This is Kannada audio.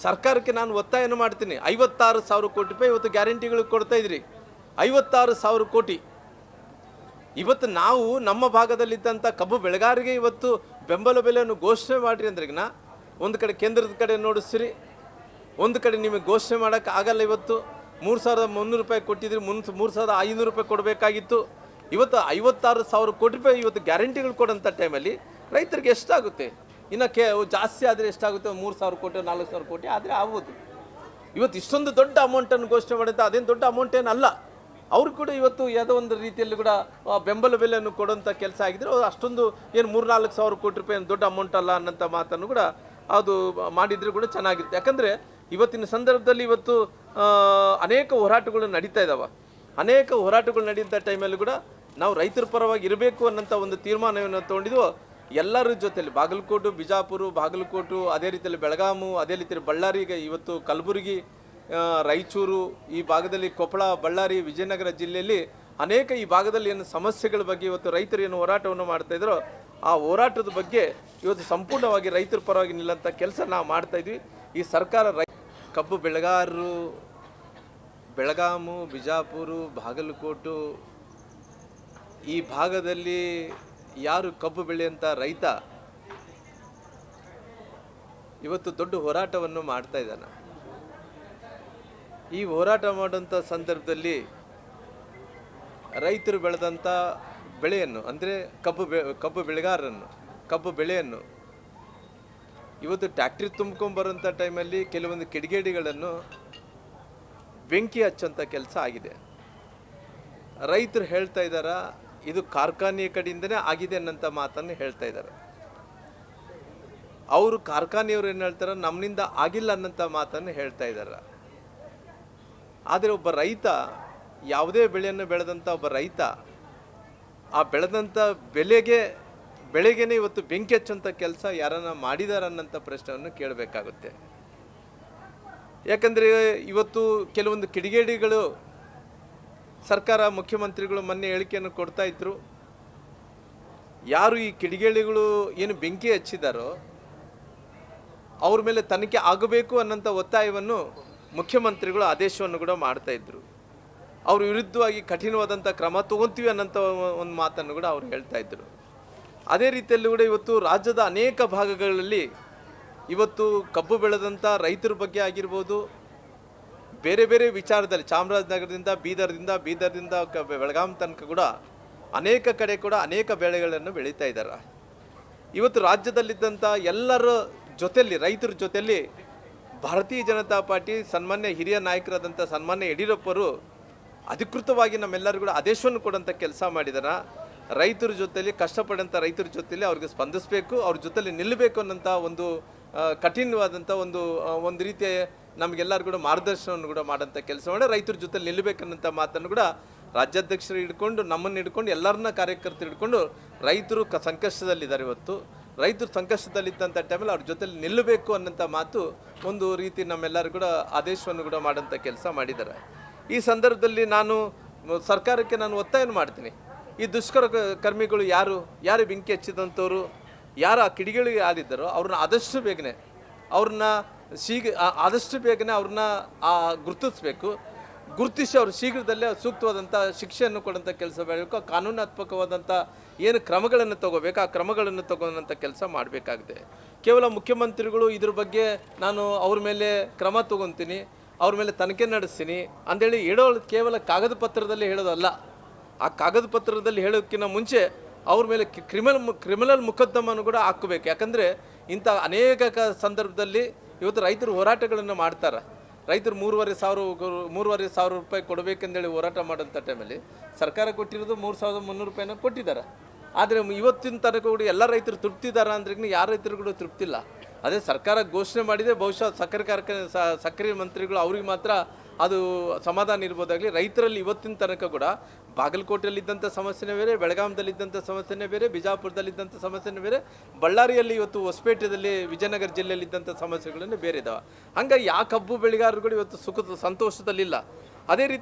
ಸರ್ಕಾರಕ್ಕೆ ನಾನು ಒತ್ತಾಯನ ಮಾಡ್ತೀನಿ. 56,000 ಕೋಟಿ ರೂಪಾಯಿ ಇವತ್ತು ಗ್ಯಾರಂಟಿಗಳು ಕೊಡ್ತಾ ಇದ್ರಿ. 56,000 ಕೋಟಿ. ಇವತ್ತು ನಾವು ನಮ್ಮ ಭಾಗದಲ್ಲಿದ್ದಂಥ ಕಬ್ಬು ಬೆಳೆಗಾರರಿಗೆ ಇವತ್ತು ಬೆಂಬಲ ಬೆಲೆಯನ್ನು ಘೋಷಣೆ ಮಾಡಿರಿ ಅಂದ್ರೆಗಿನ ಒಂದು ಕಡೆ ಕೇಂದ್ರದ ಕಡೆ ನೋಡಿಸ್ತೀರಿ, ಒಂದು ಕಡೆ ನಿಮಗೆ ಘೋಷಣೆ ಮಾಡೋಕ್ಕೆ ಆಗಲ್ಲ. ಇವತ್ತು 3,300 ರೂಪಾಯಿ ಕೊಟ್ಟಿದ್ರಿ, 3,500 ರೂಪಾಯಿ ಕೊಡಬೇಕಾಗಿತ್ತು. ಇವತ್ತು 56,000 ಕೋಟಿ ರೂಪಾಯಿ ಇವತ್ತು ಗ್ಯಾರಂಟಿಗಳು ಕೊಡೋಂಥ ಟೈಮಲ್ಲಿ ರೈತರಿಗೆ ಎಷ್ಟಾಗುತ್ತೆ? ಇನ್ನು ಜಾಸ್ತಿ ಆದರೆ ಎಷ್ಟಾಗುತ್ತೆ? 3,000 ಕೋಟಿ 4,000 ಕೋಟಿ ಆದರೆ ಆಗ್ಬೋದು. ಇವತ್ತು ಇಷ್ಟೊಂದು ದೊಡ್ಡ ಅಮೌಂಟನ್ನು ಘೋಷಣೆ ಮಾಡಿದ್ರೆ ಅದೇನು ದೊಡ್ಡ ಅಮೌಂಟ್ ಏನಲ್ಲ. ಅವರು ಕೂಡ ಇವತ್ತು ಯಾವುದೋ ಒಂದು ರೀತಿಯಲ್ಲಿ ಕೂಡ ಬೆಂಬಲ ಬೆಲೆಯನ್ನು ಕೊಡೋಂಥ ಕೆಲಸ ಆಗಿದ್ರೆ ಅಷ್ಟೊಂದು ಏನು 3,000-4,000 ಕೋಟಿ ರೂಪಾಯಿ ಏನು ದೊಡ್ಡ ಅಮೌಂಟ್ ಅಲ್ಲ ಅನ್ನೋಂಥ ಮಾತನ್ನು ಕೂಡ ಅದು ಮಾಡಿದರೆ ಕೂಡ ಚೆನ್ನಾಗಿರುತ್ತೆ. ಯಾಕಂದರೆ ಇವತ್ತಿನ ಸಂದರ್ಭದಲ್ಲಿ ಇವತ್ತು ಅನೇಕ ಹೋರಾಟಗಳು ನಡೀತಾ ಇದ್ದಾವೆ. ಅನೇಕ ಹೋರಾಟಗಳು ನಡೆಯುವಂಥ ಟೈಮಲ್ಲಿ ಕೂಡ ನಾವು ರೈತರ ಪರವಾಗಿ ಇರಬೇಕು ಅನ್ನೋಂಥ ಒಂದು ತೀರ್ಮಾನವನ್ನು ತೊಗೊಂಡಿದ್ವು. ಎಲ್ಲರ ಜೊತೆಯಲ್ಲಿ ಬಾಗಲಕೋಟೆ, ಬಿಜಾಪುರ, ಬಾಗಲಕೋಟೆ, ಅದೇ ರೀತಿಯಲ್ಲಿ ಬೆಳಗಾಮು, ಅದೇ ರೀತಿಯಲ್ಲಿ ಬಳ್ಳಾರಿಗೆ, ಇವತ್ತು ಕಲಬುರಗಿ, ರಾಯಚೂರು, ಈ ಭಾಗದಲ್ಲಿ ಕೊಪ್ಪಳ, ಬಳ್ಳಾರಿ, ವಿಜಯನಗರ ಜಿಲ್ಲೆಯಲ್ಲಿ ಅನೇಕ ಈ ಭಾಗದಲ್ಲಿ ಏನು ಸಮಸ್ಯೆಗಳ ಬಗ್ಗೆ ಇವತ್ತು ರೈತರು ಏನು ಹೋರಾಟವನ್ನು ಮಾಡ್ತಾಯಿದ್ರೋ ಆ ಹೋರಾಟದ ಬಗ್ಗೆ ಇವತ್ತು ಸಂಪೂರ್ಣವಾಗಿ ರೈತರ ಪರವಾಗಿ ನಿಲ್ಲಂಥ ಕೆಲಸ ನಾವು ಮಾಡ್ತಾಯಿದ್ವಿ. ಈ ಸರ್ಕಾರ ಕಬ್ಬು ಬೆಳೆಗಾರರು ಬೆಳಗಾಮು, ಬಿಜಾಪುರ, ಬಾಗಲಕೋಟೆ ಈ ಭಾಗದಲ್ಲಿ ಯಾರು ಕಬ್ಬು ಬೆಳೆಯುವಂಥ ರೈತ ಇವತ್ತು ದೊಡ್ಡ ಹೋರಾಟವನ್ನು ಮಾಡ್ತಾ ಇದ್ದಾನೆ. ಈ ಹೋರಾಟ ಮಾಡುವಂಥ ಸಂದರ್ಭದಲ್ಲಿ ರೈತರು ಬೆಳೆದಂಥ ಬೆಳೆಯನ್ನು ಅಂದರೆ ಕಬ್ಬು ಬೆಳೆಗಾರರನ್ನು ಕಬ್ಬು ಬೆಳೆಯನ್ನು ಇವತ್ತು ಟ್ಯಾಕ್ಟ್ರಿ ತುಂಬ್ಕೊಂಬರೋಂಥ ಟೈಮಲ್ಲಿ ಕೆಲವೊಂದು ಕಿಡಿಗೇಡಿಗಳನ್ನು ಬೆಂಕಿ ಹಚ್ಚೋಂಥ ಕೆಲಸ ಆಗಿದೆ. ರೈತರು ಹೇಳ್ತಾ ಇದ್ದಾರೆ ಇದು ಕಾರ್ಖಾನೆಯ ಕಡೆಯಿಂದನೇ ಆಗಿದೆ ಅನ್ನೋಂಥ ಮಾತನ್ನು ಹೇಳ್ತಾ ಇದ್ದಾರೆ. ಅವರು ಕಾರ್ಖಾನೆಯವರು ಏನು ಹೇಳ್ತಾರೆ, ನಮ್ಮಿಂದ ಆಗಿಲ್ಲ ಅನ್ನೋಂಥ ಮಾತನ್ನು ಹೇಳ್ತಾ ಇದ್ದಾರೆ. ಆದರೆ ಒಬ್ಬ ರೈತ ಯಾವುದೇ ಬೆಳೆಯನ್ನು ಬೆಳೆದಂಥ ಒಬ್ಬ ರೈತ ಆ ಬೆಳೆದಂಥ ಬೆಳೆಗೇನೆ ಇವತ್ತು ಬೆಂಕಿ ಹಚ್ಚುವಂಥ ಕೆಲಸ ಯಾರನ್ನ ಮಾಡಿದಾರ ಅನ್ನೋಂಥ ಪ್ರಶ್ನೆಯನ್ನು ಕೇಳಬೇಕಾಗುತ್ತೆ. ಯಾಕಂದರೆ ಇವತ್ತು ಕೆಲವೊಂದು ಕಿಡಿಗೇಡಿಗಳು ಸರ್ಕಾರ, ಮುಖ್ಯಮಂತ್ರಿಗಳು ಮೊನ್ನೆ ಹೇಳಿಕೆಯನ್ನು ಕೊಡ್ತಾ ಇದ್ರು. ಯಾರು ಈ ಕಿಡಿಗೇಡಿಗಳು ಏನು ಬೆಂಕಿ ಹಚ್ಚಿದಾರೋ ಅವ್ರ ಮೇಲೆ ತನಿಖೆ ಆಗಬೇಕು ಅನ್ನೋಂಥ ಒತ್ತಾಯವನ್ನು ಮುಖ್ಯಮಂತ್ರಿಗಳು ಆದೇಶವನ್ನು ಕೂಡ ಮಾಡ್ತಾ ಇದ್ರು. ಅವ್ರ ವಿರುದ್ಧವಾಗಿ ಕಠಿಣವಾದಂಥ ಕ್ರಮ ತಗೊತೀವಿ ಅನ್ನೋಂಥ ಒಂದು ಮಾತನ್ನು ಕೂಡ ಅವ್ರು ಹೇಳ್ತಾ ಇದ್ರು. ಅದೇ ರೀತಿಯಲ್ಲಿ ಕೂಡ ಇವತ್ತು ರಾಜ್ಯದ ಅನೇಕ ಭಾಗಗಳಲ್ಲಿ ಇವತ್ತು ಕಬ್ಬು ಬೆಳೆದಂಥ ರೈತರ ಬಗ್ಗೆ ಆಗಿರ್ಬೋದು, ಬೇರೆ ಬೇರೆ ವಿಚಾರದಲ್ಲಿ ಚಾಮರಾಜನಗರದಿಂದ ಬೀದರ್ದಿಂದ ಬೆಳಗಾಂ ತನಕ ಕೂಡ ಅನೇಕ ಕಡೆ ಕೂಡ ಅನೇಕ ಬೆಳೆಗಳನ್ನು ಬೆಳೀತಾ ಇದ್ದಾರೆ. ಇವತ್ತು ರಾಜ್ಯದಲ್ಲಿದ್ದಂಥ ಎಲ್ಲರ ಜೊತೆಯಲ್ಲಿ ರೈತರ ಜೊತೆಯಲ್ಲಿ ಭಾರತೀಯ ಜನತಾ ಪಾರ್ಟಿ ಸನ್ಮಾನ್ಯ ಹಿರಿಯ ನಾಯಕರಾದಂಥ ಸನ್ಮಾನ್ಯ ಯಡಿಯೂರಪ್ಪರು ಅಧಿಕೃತವಾಗಿ ನಮ್ಮೆಲ್ಲರೂ ಕೂಡ ಆದೇಶವನ್ನು ಕೊಡೋಂಥ ಕೆಲಸ ಮಾಡಿದಾರೆ. ರೈತರ ಜೊತೆಯಲ್ಲಿ ಕಷ್ಟಪಡೋಂಥ ರೈತರ ಜೊತೆಯಲ್ಲಿ ಅವ್ರಿಗೆ ಸ್ಪಂದಿಸಬೇಕು, ಅವ್ರ ಜೊತೆಯಲ್ಲಿ ನಿಲ್ಲಬೇಕು ಅನ್ನೋಂಥ ಒಂದು ಕಠಿಣವಾದಂಥ ಒಂದು ರೀತಿಯ ನಮಗೆಲ್ಲರೂ ಕೂಡ ಮಾರ್ಗದರ್ಶನವನ್ನು ಕೂಡ ಮಾಡೋಂಥ ಕೆಲಸ ಮಾಡಿ ರೈತರ ಜೊತೆಲಿ ನಿಲ್ಲಬೇಕನ್ನೋಂಥ ಮಾತನ್ನು ಕೂಡ ರಾಜ್ಯಾಧ್ಯಕ್ಷರು ಹಿಡ್ಕೊಂಡು, ನಮ್ಮನ್ನು ಹಿಡ್ಕೊಂಡು, ಎಲ್ಲರನ್ನ ಕಾರ್ಯಕರ್ತರು ಹಿಡ್ಕೊಂಡು ರೈತರು ಸಂಕಷ್ಟದಲ್ಲಿದ್ದಾರೆ. ಇವತ್ತು ರೈತರು ಸಂಕಷ್ಟದಲ್ಲಿದ್ದಂಥ ಟೈಮಲ್ಲಿ ಅವ್ರ ಜೊತೆಲಿ ನಿಲ್ಲಬೇಕು ಅನ್ನೋಂಥ ಮಾತು ಒಂದು ರೀತಿ ನಮ್ಮೆಲ್ಲರೂ ಕೂಡ ಆದೇಶವನ್ನು ಕೂಡ ಮಾಡೋಂಥ ಕೆಲಸ ಮಾಡಿದ್ದಾರೆ. ಈ ಸಂದರ್ಭದಲ್ಲಿ ಸರ್ಕಾರಕ್ಕೆ ನಾನು ಒತ್ತಾಯವನ್ನು ಮಾಡ್ತೀನಿ. ಈ ಕರ್ಮಿಗಳು ಯಾರು ಬೆಂಕಿ ಹಚ್ಚಿದಂಥವ್ರು, ಯಾರು ಆ ಕಿಡಿಗಳಿಗೆ ಯಾರಿದ್ದಾರೋ ಅವ್ರನ್ನ ಆದಷ್ಟು ಬೇಗನೆ ಅವ್ರನ್ನ ಗುರುತಿಸಬೇಕು. ಗುರುತಿಸಿ ಅವರು ಶೀಘ್ರದಲ್ಲೇ ಸೂಕ್ತವಾದಂಥ ಶಿಕ್ಷೆಯನ್ನು ಕೊಡುವಂಥ ಕೆಲಸ ಮಾಡಬೇಕು. ಕಾನೂನಾತ್ಮಕವಾದಂಥ ಏನು ಕ್ರಮಗಳನ್ನು ತಗೋಬೇಕು ಆ ಕ್ರಮಗಳನ್ನು ತಗೊಳ್ಳೋಂಥ ಕೆಲಸ ಮಾಡಬೇಕಾಗಿದೆ. ಕೇವಲ ಮುಖ್ಯಮಂತ್ರಿಗಳು ಇದ್ರ ಬಗ್ಗೆ ನಾನು ಅವ್ರ ಮೇಲೆ ಕ್ರಮ ತಗೊತೀನಿ, ಅವ್ರ ಮೇಲೆ ತನಿಖೆ ನಡೆಸ್ತೀನಿ ಅಂದೇಳಿ ಹೇಳೋದು ಕೇವಲ ಕಾಗದ ಪತ್ರದಲ್ಲಿ ಹೇಳೋದಲ್ಲ. ಆ ಕಾಗದ ಪತ್ರದಲ್ಲಿ ಹೇಳೋಕ್ಕಿಂತ ಮುಂಚೆ ಅವ್ರ ಮೇಲೆ ಕ್ರಿಮಿನಲ್ ಮುಕದ್ದಮನ್ನು ಕೂಡ ಹಾಕಬೇಕು. ಯಾಕಂದರೆ ಇಂಥ ಅನೇಕ ಸಂದರ್ಭದಲ್ಲಿ ಇವತ್ತು ರೈತರು ಹೋರಾಟಗಳನ್ನು ಮಾಡ್ತಾರೆ. ರೈತರು 3,500 ರೂಪಾಯಿ ಕೊಡಬೇಕೆಂದೇಳಿ ಹೋರಾಟ ಮಾಡೋಂಥ ಟೈಮಲ್ಲಿ ಸರ್ಕಾರ ಕೊಟ್ಟಿರೋದು 3,300 ರೂಪಾಯಿನ ಕೊಟ್ಟಿದ್ದಾರೆ. ಆದರೆ ಇವತ್ತಿನ ತನಕ ಕೂಡ ಎಲ್ಲ ರೈತರು ತೃಪ್ತಿದಾರ ಅಂದ್ರೆ ಯಾರ ರೈತರು ಕೂಡ ತೃಪ್ತಿಲ್ಲ. ಅದೇ ಸರ್ಕಾರ ಘೋಷಣೆ ಮಾಡಿದೆ, ಬಹುಶಃ ಸಕ್ಕರೆ ಮಂತ್ರಿಗಳು ಅವ್ರಿಗೆ ಮಾತ್ರ ಅದು ಸಮಾಧಾನ ಇರ್ಬೋದಾಗಲಿ. ರೈತರಲ್ಲಿ ಇವತ್ತಿನ ತನಕ ಕೂಡ ಬಾಗಲಕೋಟೆಯಲ್ಲಿದ್ದಂಥ ಸಮಸ್ಯೆನೇ ಬೇರೆ, ಬೆಳಗಾಮದಲ್ಲಿದ್ದಂಥ ಸಮಸ್ಯೆನೇ ಬೇರೆ, ಬಿಜಾಪುರದಲ್ಲಿದ್ದಂಥ ಸಮಸ್ಯೆನೇ ಬೇರೆ, ಬಳ್ಳಾರಿಯಲ್ಲಿ ಇವತ್ತು ಹೊಸಪೇಟೆಯಲ್ಲಿ ವಿಜಯನಗರ ಜಿಲ್ಲೆಯಲ್ಲಿದ್ದಂಥ ಸಮಸ್ಯೆಗಳನ್ನೇ ಬೇರೆ ಇದ್ದಾವೆ. ಹಂಗಾಗಿ ಯಾವ ಕಬ್ಬು ಬೆಳೆಗಾರರುಗಳು ಇವತ್ತು ಸಂತೋಷದಲ್ಲಿಲ್ಲ. ಅದೇ ರೀತಿ